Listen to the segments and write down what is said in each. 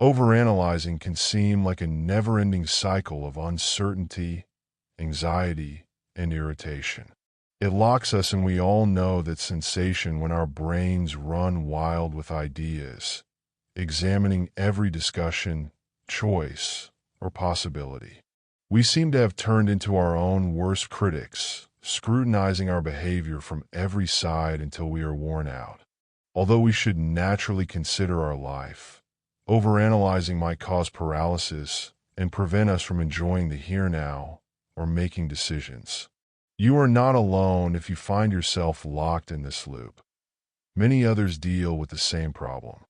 Overanalyzing can seem like a never-ending cycle of uncertainty, anxiety, and irritation. It locks us, and we all know that sensation when our brains run wild with ideas, examining every discussion, choice, or possibility. We seem to have turned into our own worst critics, scrutinizing our behavior from every side until we are worn out. Although we should naturally consider our life, overanalyzing might cause paralysis and prevent us from enjoying the here now or making decisions. You are not alone if you find yourself locked in this loop. Many others deal with the same problem.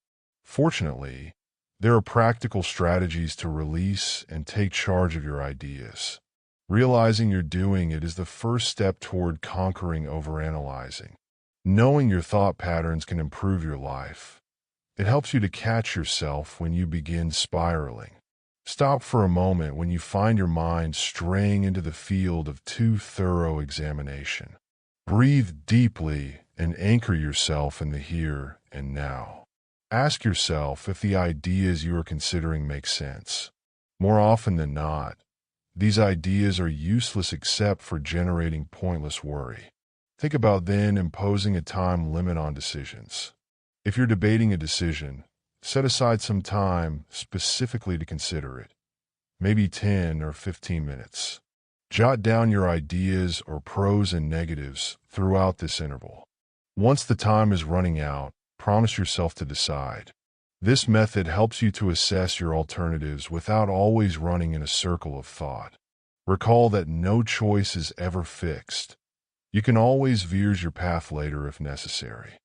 Fortunately, there are practical strategies to release and take charge of your ideas. Realizing you're doing it is the first step toward conquering overanalyzing. Knowing your thought patterns can improve your life. It helps you to catch yourself when you begin spiraling. Stop for a moment when you find your mind straying into the field of too thorough examination. Breathe deeply and anchor yourself in the here and now. Ask yourself if the ideas you are considering make sense. More often than not, these ideas are useless except for generating pointless worry. Think about then imposing a time limit on decisions. If you're debating a decision, set aside some time specifically to consider it, maybe 10 or 15 minutes. Jot down your ideas or pros and negatives throughout this interval. Once the time is running out, promise yourself to decide. This method helps you to assess your alternatives without always running in a circle of thought. Recall that no choice is ever fixed. You can always veer your path later if necessary.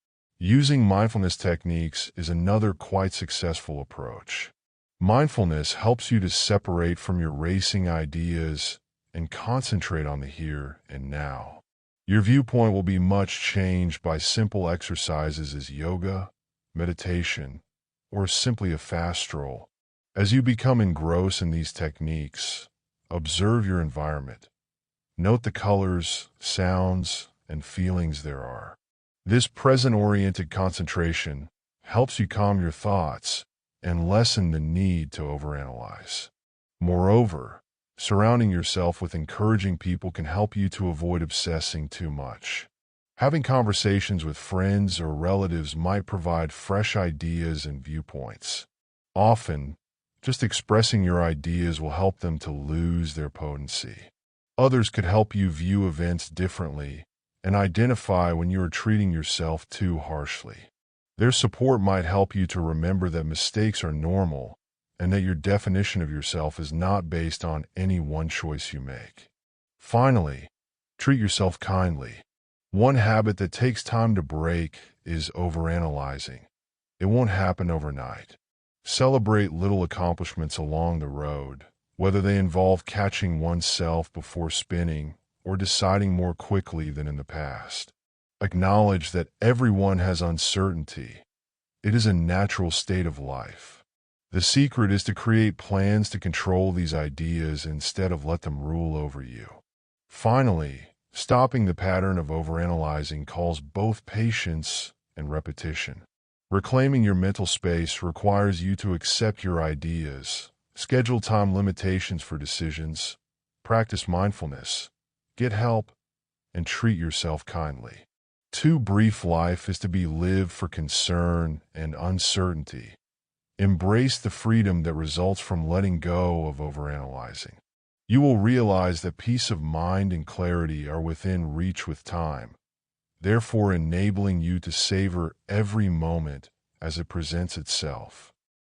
Using mindfulness techniques is another quite successful approach. Mindfulness helps you to separate from your racing ideas and concentrate on the here and now. Your viewpoint will be much changed by simple exercises as yoga, meditation, or simply a fast stroll. As you become engrossed in these techniques, observe your environment. Note the colors, sounds, and feelings there are. This present-oriented concentration helps you calm your thoughts and lessen the need to overanalyze. Moreover, surrounding yourself with encouraging people can help you to avoid obsessing too much. Having conversations with friends or relatives might provide fresh ideas and viewpoints. Often, just expressing your ideas will help them to lose their potency. Others could help you view events differently and identify when you are treating yourself too harshly. Their support might help you to remember that mistakes are normal and that your definition of yourself is not based on any one choice you make. Finally, treat yourself kindly. One habit that takes time to break is overanalyzing. It won't happen overnight. Celebrate little accomplishments along the road, whether they involve catching oneself before spinning or deciding more quickly than in the past. Acknowledge that everyone has uncertainty. It is a natural state of life. The secret is to create plans to control these ideas instead of let them rule over you. Finally, stopping the pattern of overanalyzing calls both patience and repetition. Reclaiming your mental space requires you to accept your ideas, schedule time limitations for decisions, practice mindfulness, get help, and treat yourself kindly. Too brief life is to be lived for concern and uncertainty. Embrace the freedom that results from letting go of overanalyzing. You will realize that peace of mind and clarity are within reach with time, therefore enabling you to savor every moment as it presents itself.